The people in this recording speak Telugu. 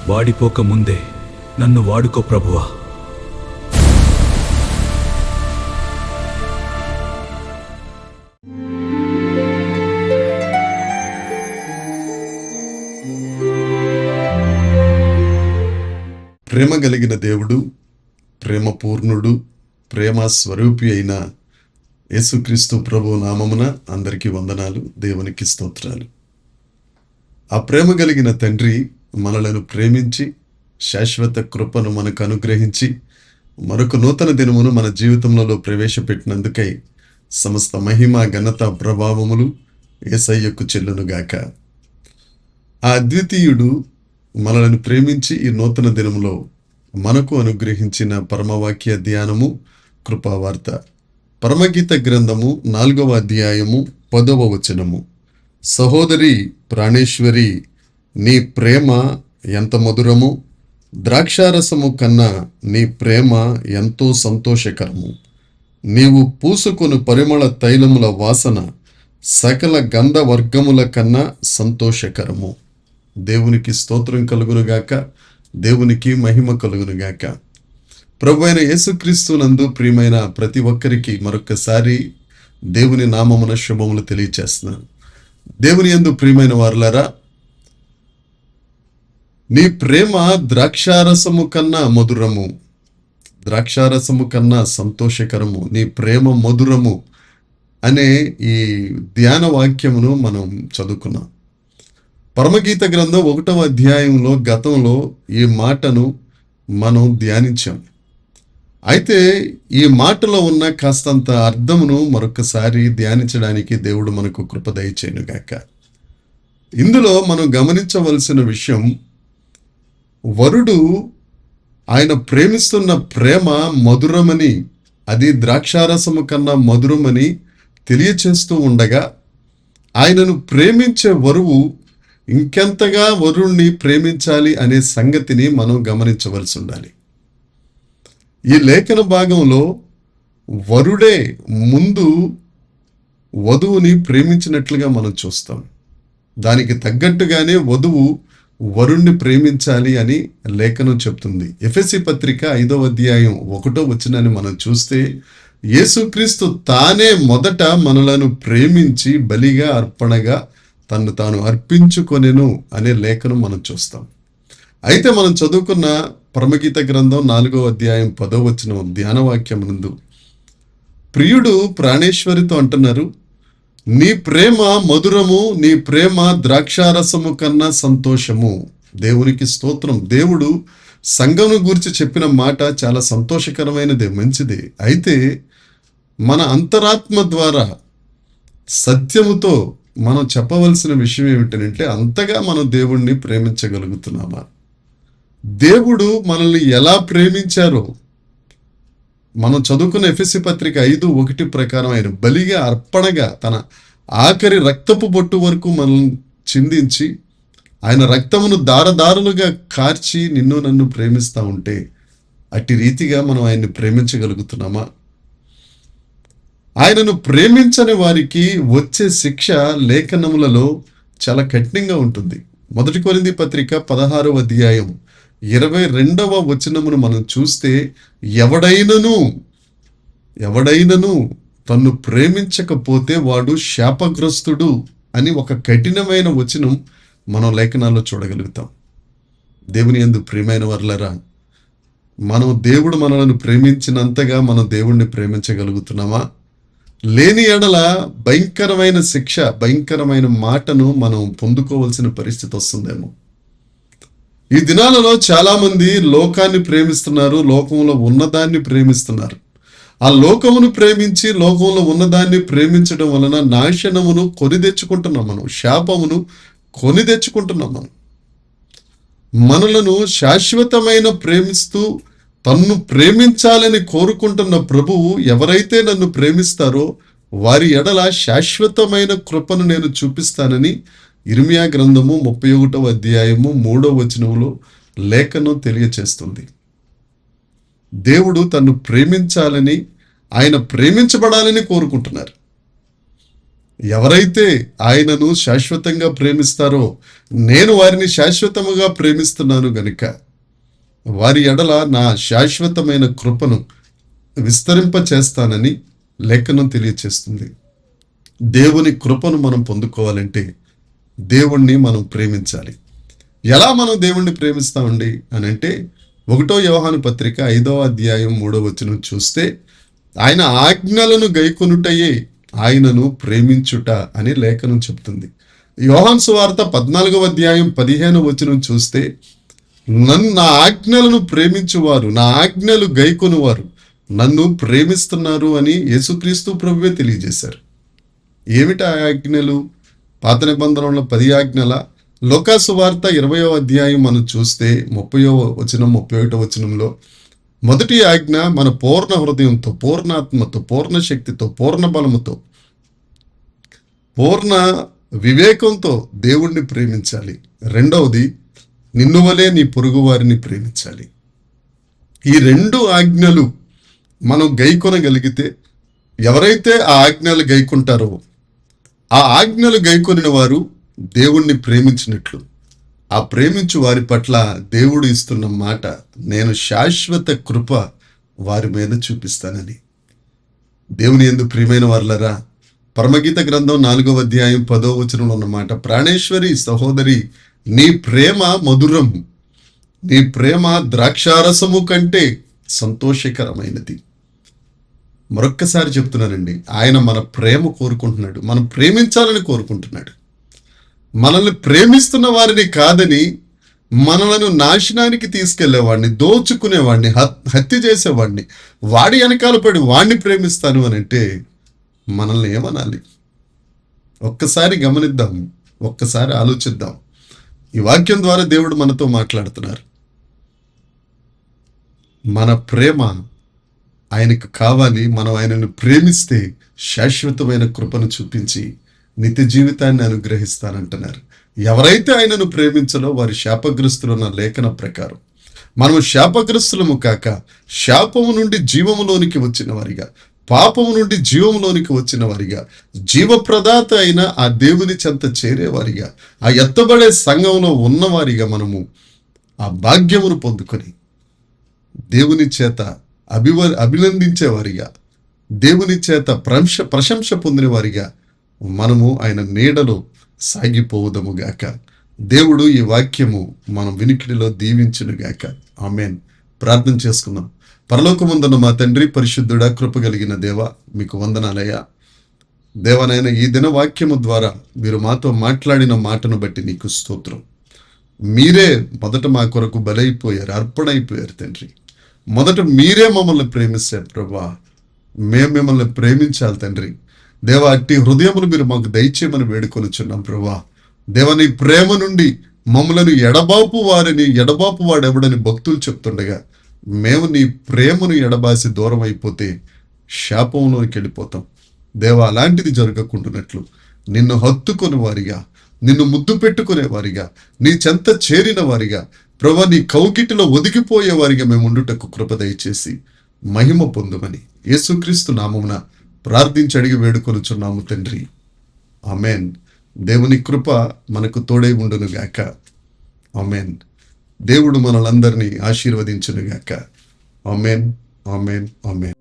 వాడిపోక ముందే నన్ను వాడుకో ప్రభువా. ప్రేమ కలిగిన దేవుడు, ప్రేమ పూర్ణుడు, ప్రేమ స్వరూపి అయిన యేసుక్రీస్తు ప్రభు నామమున అందరికీ వందనాలు, దేవునికి స్తోత్రాలు. ఆ ప్రేమ కలిగిన తండ్రి మనలను ప్రేమించి శాశ్వత కృపను మనకు అనుగ్రహించి మరొక నూతన దినమును మన జీవితంలో ప్రవేశపెట్టినందుకై సమస్త మహిమ ఘనత ప్రభావములు యేసయ్యకు చెల్లునుగాక. ఆ అద్వితీయుడు మనలను ప్రేమించి ఈ నూతన దినములో మనకు అనుగ్రహించిన పరమవాక్య ధ్యానము కృపావార్త. పరమగీత గ్రంథము 4వ అధ్యాయము 10వ వచనము. సహోదరి ప్రాణేశ్వరి, నీ ప్రేమ ఎంత మధురము, ద్రాక్షారసము కన్నా నీ ప్రేమ ఎంతో సంతోషకరము. నీవు పూసుకొను పరిమళ తైలముల వాసన సకల గంధ వర్గముల కన్నా సంతోషకరము. దేవునికి స్తోత్రం కలుగునుగాక, దేవునికి మహిమ కలుగునుగాక. ప్రభు అయిన యేసుక్రీస్తునందు ప్రియమైన ప్రతి ఒక్కరికి మరొకసారి దేవుని నామమున శుభములు తెలియచేస్తున్నాను. దేవుని యందు ప్రియమైన వారులారా, నీ ప్రేమ ద్రాక్షారసము కన్నా మధురము, ద్రాక్షారసము కన్నా సంతోషకరము, నీ ప్రేమ మధురము అనే ఈ ధ్యాన వాక్యమును మనం చదువుకున్నాం. పరమగీత గ్రంథం 1వ అధ్యాయంలో గతంలో ఈ మాటను మనం ధ్యానించాం. అయితే ఈ మాటలో ఉన్న కాస్తంత అర్థమును మరొకసారి ధ్యానించడానికి దేవుడు మనకు కృప దయచేయునుగాక. ఇందులో మనం గమనించవలసిన విషయం, వరుడు ఆయన ప్రేమిస్తున్న ప్రేమ మధురమని, అది ద్రాక్షారసము కన్నా మధురమని తెలియచేస్తూ ఉండగా, ఆయనను ప్రేమించే వరువు ఇంకెంతగా వరుణ్ణి ప్రేమించాలి అనే సంగతిని మనం గమనించవలసి ఉండాలి. ఈ లేఖన భాగంలో వరుడే ముందు వధువుని ప్రేమించినట్లుగా మనం చూస్తాం. దానికి తగ్గట్టుగానే వధువు వరుణ్ణి ప్రేమించాలి అని లేఖనం చెప్తుంది. ఎఫెసీ పత్రిక 5వ అధ్యాయం 1వ వచనాన్ని మనం చూస్తే, యేసుక్రీస్తు తానే మొదట మనలను ప్రేమించి బలిగా అర్పణగా తను తాను అర్పించుకొనెను అనే లేఖను మనం చూస్తాం. అయితే మనం చదువుకున్న పరమగీత గ్రంథం 4వ అధ్యాయం 10వ వచనం ధ్యానవాక్యం నందు ప్రియుడు ప్రాణేశ్వరితో అంటున్నారు, నీ ప్రేమ మధురము, నీ ప్రేమ ద్రాక్షారసము కన్నా సంతోషము. దేవునికి స్తోత్రం. దేవుడు సంఘమును గురించి చెప్పిన మాట చాలా సంతోషకరమైనదే, మంచిది. అయితే మన అంతరాత్మ ద్వారా సత్యముతో మనం చెప్పవలసిన విషయం ఏమిటంటే, అంతగా మనం దేవుణ్ణి ప్రేమించగలుగుతున్నామా? దేవుడు మనల్ని ఎలా ప్రేమించారో మనం చదువుకున్న ఎఫెసీ పత్రిక 5:1 ప్రకారం ఆయన బలిగా అర్పణగా తన ఆఖరి రక్తపు బొట్టు వరకు మనల్ని చిందించి ఆయన రక్తమును దారదారులుగా కార్చి నిన్ను నన్ను ప్రేమిస్తూ ఉంటే, అట్టి రీతిగా మనం ఆయన్ని ప్రేమించగలుగుతున్నామా? ఆయనను ప్రేమించని వారికి వచ్చే శిక్ష లేఖనములలో చాలా కఠినంగా ఉంటుంది. 1 కొరింథీ పత్రిక 16వ అధ్యాయం 22వ వచనమును మనం చూస్తే, ఎవడైనను తన్ను ప్రేమించకపోతే వాడు శాపగ్రస్తుడు అని ఒక కఠినమైన వచనం మనం లేఖనాల్లో చూడగలుగుతాం. దేవుని యందు ప్రియమైన వారులారా, దేవుడు మనలను ప్రేమించినంతగా మనం దేవుణ్ణి ప్రేమించగలుగుతున్నామా? లేని ఎడల భయంకరమైన శిక్ష, భయంకరమైన మాటను మనం పొందుకోవాల్సిన పరిస్థితి వస్తుందేమో. ఈ దినాలలో చాలా మంది లోకాన్ని ప్రేమిస్తున్నారు, లోకంలో ఉన్నదాన్ని ప్రేమిస్తున్నారు. ఆ లోకమును ప్రేమించి లోకంలో ఉన్నదాన్ని ప్రేమించడం వలన నాశనమును కొని తెచ్చుకుంటున్నాం మనం, శాపమును కొని తెచ్చుకుంటున్నాం మనం. మనలను శాశ్వతమైన ప్రేమిస్తూ తన్ను ప్రేమించాలని కోరుకుంటున్న ప్రభువు ఎవరైతే నన్ను ప్రేమిస్తారో వారి ఎడల శాశ్వతమైన కృపను నేను చూపిస్తానని ఇర్మియా గ్రంథము 31వ అధ్యాయము 3వ వచనంలో లేఖనం తెలియచేస్తుంది. దేవుడు తన్ను ప్రేమించాలని, ఆయన ప్రేమించబడాలని కోరుకుంటున్నారు. ఎవరైతే ఆయనను శాశ్వతంగా ప్రేమిస్తారో నేను వారిని శాశ్వతముగా ప్రేమిస్తున్నాను గనుక వారి ఎడల నా శాశ్వతమైన కృపను విస్తరింప చేస్తానని లేఖనం తెలియచేస్తుంది. దేవుని కృపను మనం పొందుకోవాలంటే దేవుణ్ణి మనం ప్రేమించాలి. ఎలా మనం దేవుణ్ణి ప్రేమిస్తామండి అని అంటే 1 యోహాను పత్రిక 5వ అధ్యాయం 3వ వచనం చూస్తే ఆయన ఆజ్ఞలను గైకొనుటయే ఆయనను ప్రేమించుట అని లేఖనం చెప్తుంది. యోహాను సువార్త 14వ అధ్యాయం 15వ వచనం చూస్తే నా ఆజ్ఞలను ప్రేమించువారు, నా ఆజ్ఞలు గైకొనువారు నన్ను ప్రేమిస్తున్నారు అని యేసుక్రీస్తు ప్రభువే తెలియజేశారు. ఏమిటి ఆ ఆజ్ఞలు? పాత నిబంధనలో 10 ఆజ్ఞల. లూకాసు వార్త 20వ అధ్యాయం మనం చూస్తే 30వ వచనం 31వ వచనంలో మొదటి ఆజ్ఞ మన పూర్ణ హృదయంతో, పూర్ణాత్మతో, పూర్ణ శక్తితో, పూర్ణ బలముతో, పూర్ణ వివేకంతో దేవుణ్ణి ప్రేమించాలి. రెండవది నిన్ను వలే నీ పొరుగు వారిని ప్రేమించాలి. ఈ 2 ఆజ్ఞలు మనం గైకొనగలిగితే, ఎవరైతే ఆ ఆజ్ఞలు గైకుంటారో ఆ ఆజ్ఞలు గైకొనిన వారు దేవుణ్ణి ప్రేమించినట్లు. ఆ ప్రేమించు వారి పట్ల దేవుడు ఇస్తున్న మాట, నేను శాశ్వత కృప వారి మీద చూపిస్తానని. దేవుని యందు ప్రియమైన వారులరా, పరమగీత గ్రంథం 4వ అధ్యాయం 10వ వచనంలో ఉన్నమాట, ప్రాణేశ్వరి సహోదరి నీ ప్రేమ మధురం, నీ ప్రేమ ద్రాక్షారసము కంటే సంతోషకరమైనది. మరొక్కసారి చెప్తున్నానండి, ఆయన మన ప్రేమ కోరుకుంటున్నాడు, మనం ప్రేమించాలని కోరుకుంటున్నాడు. మనల్ని ప్రేమిస్తున్న వారిని కాదని మనలను నాశనానికి తీసుకెళ్లేవాడిని, దోచుకునేవాడిని, హత్య చేసేవాడిని, వాడి వెనకాల పడి వాడిని ప్రేమిస్తాను అని అంటే మనల్ని ఏమనాలి? ఒక్కసారి గమనిద్దాం, ఒక్కసారి ఆలోచిద్దాం. ఈ వాక్యం ద్వారా దేవుడు మనతో మాట్లాడుతున్నారు. మన ప్రేమ ఆయనకు కావాలి. మనం ఆయనను ప్రేమిస్తే శాశ్వతమైన కృపను చూపించి నిత్య జీవితాన్ని అనుగ్రహిస్తానంటున్నారు. ఎవరైతే ఆయనను ప్రేమించలో వారి శాపగ్రస్తులున్న లేఖన ప్రకారం మనము శాపగ్రస్తులము కాక శాపము నుండి జీవములోనికి వచ్చిన వారిగా, పాపము నుండి జీవములోనికి వచ్చిన వారిగా, జీవప్రదాత అయిన ఆ దేవుని చెంత చేరేవారిగా, ఆ ఎత్తబడే సంఘంలో ఉన్నవారిగా మనము ఆ భాగ్యమును పొందుకొని దేవుని చేత అభినందించేవారిగా, దేవుని చేత ప్రశంస పొందిన వారిగా మనము ఆయన నీడలో సాగిపోవుదముగాక. దేవుడు ఈ వాక్యము మనం వినికిడిలో దీవించునుగాక. ఆమేన్. ప్రార్థన చేసుకుందాం. పరలోకమందున్న మా తండ్రి, పరిశుద్ధుడా, కృప కలిగిన దేవ, మీకు వందనాలయ్యా. దేవనైనా ఈ దిన వాక్యము ద్వారా మీరు మాతో మాట్లాడిన మాటను బట్టి నీకు స్తోత్రం. మీరే మొదట మా కొరకు బలైపోయారు, అర్పణైపోయారు తండ్రి. మొదట మీరే మమ్మల్ని ప్రేమిస్తారు ప్రభా. మేము మిమ్మల్ని ప్రేమించాలి తండ్రి. దేవ, అట్టి హృదయమును మీరు మాకు దయచేయమని వేడుకొనుచున్నాం ప్రభా. దేవ, నీ ప్రేమ నుండి మమ్మలను ఎడబాపు వాడెవడని భక్తులు చెప్తుండగా మేము నీ ప్రేమను ఎడబాసి దూరం అయిపోతే శాపంలోకి వెళ్ళిపోతాం. దేవ, అలాంటిది జరగకుండానట్లు నిన్ను హత్తుకొని వారిగా, నిన్ను ముద్దు పెట్టుకునే వారిగా, నీ చెంత చేరిన వారిగా ప్రభా, నీ కౌగిటిలో ఒదిగిపోయే వారిగా మేము ఉండుటకు కృప దయచేసి మహిమ పొందుమని యేసుక్రీస్తు నామమున ప్రార్థించి అడిగి వేడుకొనుచున్నాము తండ్రి. ఆమెన్. దేవుని కృప మనకు తోడై ఉండునుగాక. ఆమెన్. దేవుడు మనలందరినీ ఆశీర్వదించునుగాక. Amen, amen, amen.